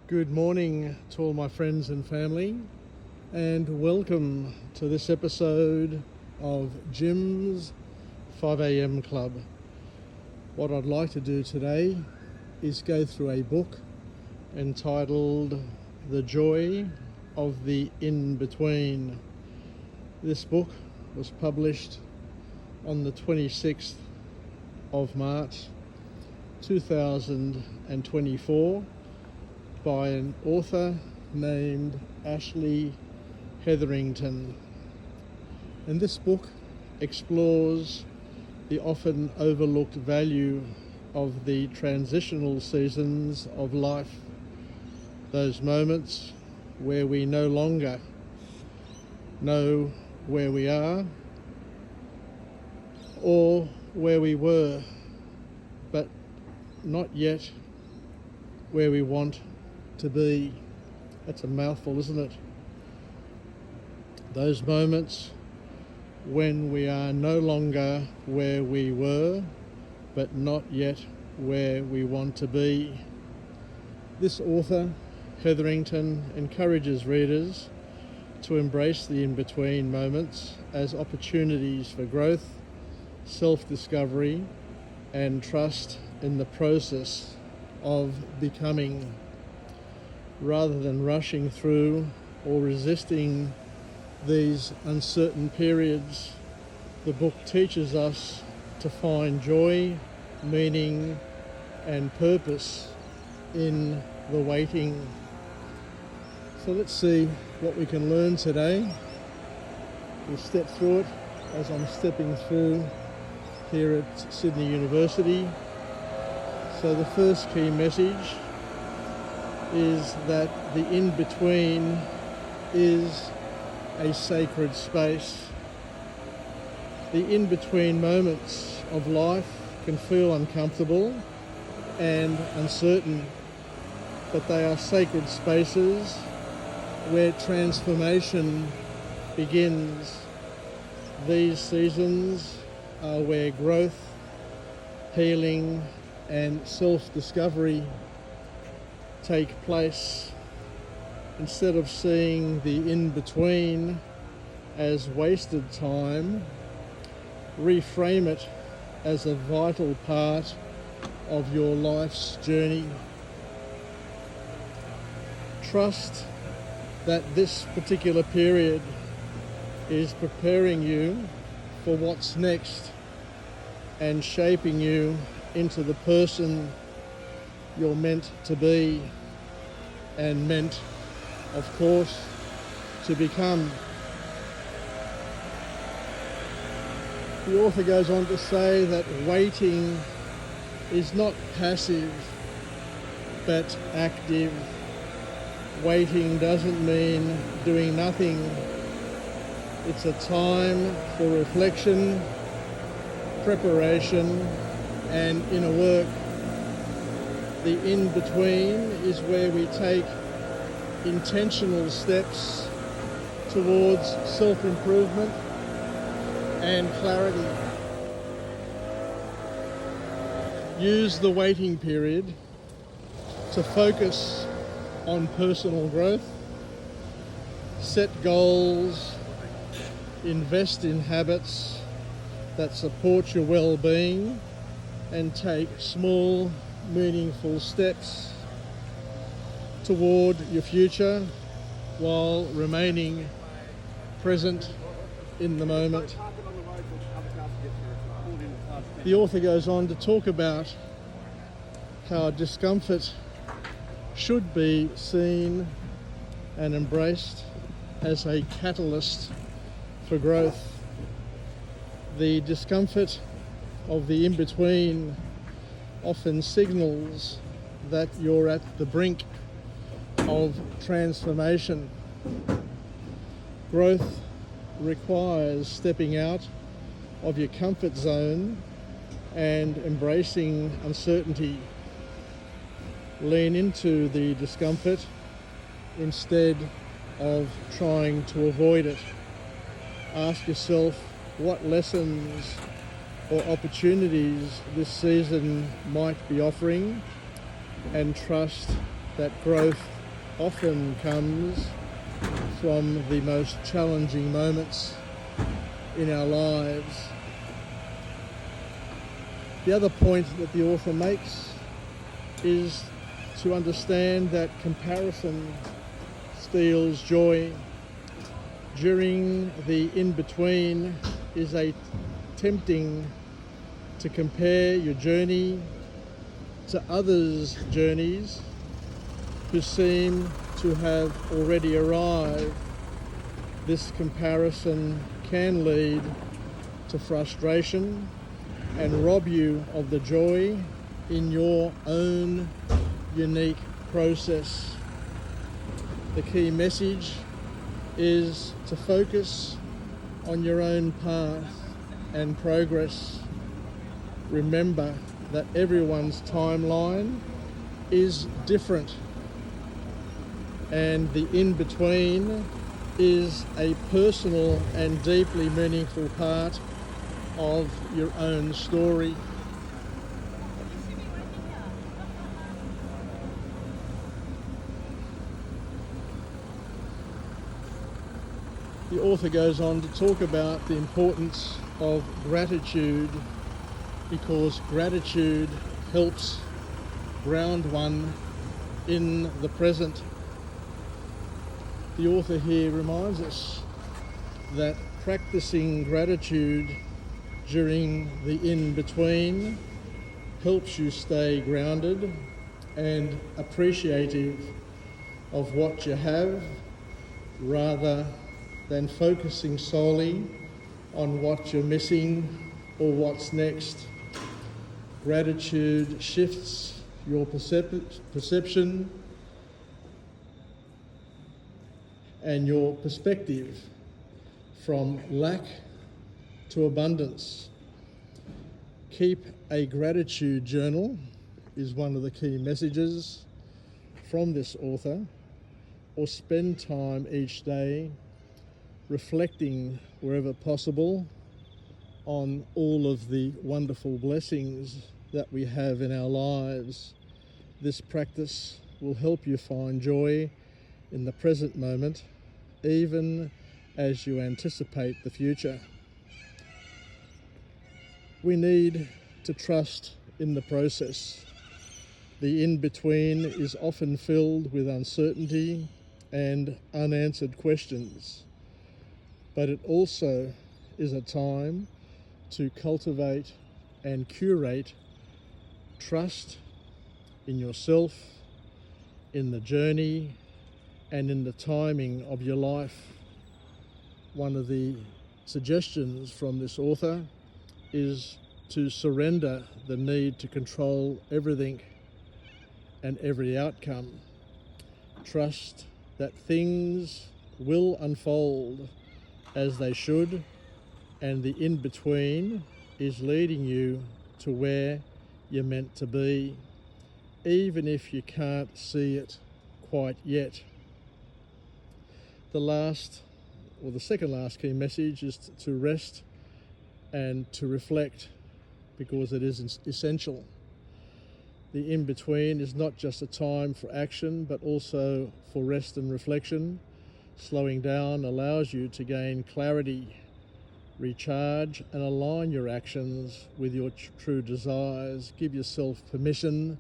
Good morning to all my friends and family, and welcome to this episode of Jim's 5am Club. What I'd like to do today is go through a book entitled The Joy of the In-Between. This book was published on the 26th of March 2024 by an author named Ashley Hetherington. And this book explores the often overlooked value of the transitional seasons of life, those moments where we no longer know where we are or where we were, but not yet where we want to be. That's a mouthful, isn't it? Those moments when we are no longer where we were, but not yet where we want to be. This author, Hetherington, encourages readers to embrace the in-between moments as opportunities for growth, self-discovery, and trust in the process of becoming. Rather than rushing through or resisting these uncertain periods, the book teaches us to find joy, meaning, and purpose in the waiting. So let's see what we can learn today. We'll step through it as I'm stepping through here at Sydney University. So the first key message is that the in-between is a sacred space. The in-between moments of life can feel uncomfortable and uncertain, but they are sacred spaces where transformation begins. These seasons are where growth, healing, and self-discovery take place. Instead of seeing the in-between as wasted time, reframe it as a vital part of your life's journey. Trust that this particular period is preparing you for what's next and shaping you into the person you're meant to be, and meant, of course, to become. The author goes on to say that waiting is not passive, but active. Waiting doesn't mean doing nothing. It's a time for reflection, preparation, and inner work. The in-between is where we take intentional steps towards self-improvement and clarity. Use the waiting period to focus on personal growth, set goals, invest in habits that support your well-being, and take small, meaningful steps toward your future while remaining present in the moment. The author goes on to talk about how discomfort should be seen and embraced as a catalyst for growth. The discomfort of the in-between often signals that you're at the brink of transformation. Growth requires stepping out of your comfort zone and embracing uncertainty. Lean into the discomfort instead of trying to avoid it. Ask yourself what lessons or opportunities this season might be offering, and trust that growth often comes from the most challenging moments in our lives. The other point that the author makes is to understand that comparison steals joy. During the in-between is a tempting to compare your journey to others' journeys who seem to have already arrived. This comparison can lead to frustration and rob you of the joy in your own unique process. The key message is to focus on your own path and progress. Remember that everyone's timeline is different, and the in-between is a personal and deeply meaningful part of your own story. The author goes on to talk about the importance of gratitude, because gratitude helps ground one in the present. The author here reminds us that practicing gratitude during the in-between helps you stay grounded and appreciative of what you have, rather than focusing solely on what you're missing or what's next. Gratitude shifts your perception and your perspective from lack to abundance. Keep a gratitude journal is one of the key messages from this author, or spend time each day reflecting wherever possible on all of the wonderful blessings that we have in our lives. This practice will help you find joy in the present moment, even as you anticipate the future. We need to trust in the process. The in-between is often filled with uncertainty and unanswered questions, but it also is a time to cultivate and curate trust in yourself, in the journey, and in the timing of your life. One of the suggestions from this author is to surrender the need to control everything and every outcome. Trust that things will unfold as they should, and the in-between is leading you to where you're meant to be, even if you can't see it quite yet. The second last key message is to rest and to reflect, because it is essential. The in-between is not just a time for action, but also for rest and reflection. Slowing down allows you to gain clarity, recharge, and align your actions with your true desires. Give yourself permission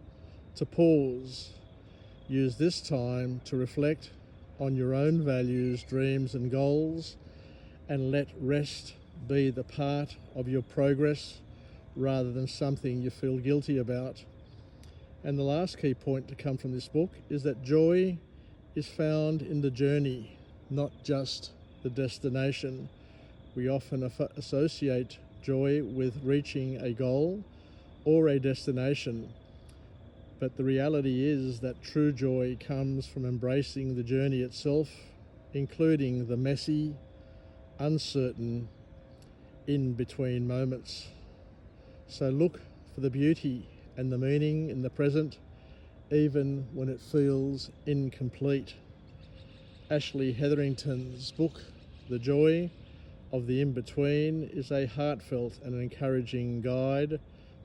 to pause. Use this time to reflect on your own values, dreams, and goals, and let rest be the part of your progress rather than something you feel guilty about. And the last key point to come from this book is that joy is found in the journey, not just the destination. We often associate joy with reaching a goal or a destination, but the reality is that true joy comes from embracing the journey itself, including the messy, uncertain, in-between moments. So look for the beauty and the meaning in the present, even when it feels incomplete. Ashley Hetherington's book, The Joy of the In-Between, is a heartfelt and encouraging guide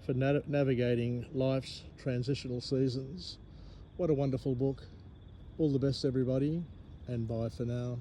for navigating life's transitional seasons. What a wonderful book. All the best, everybody, and bye for now.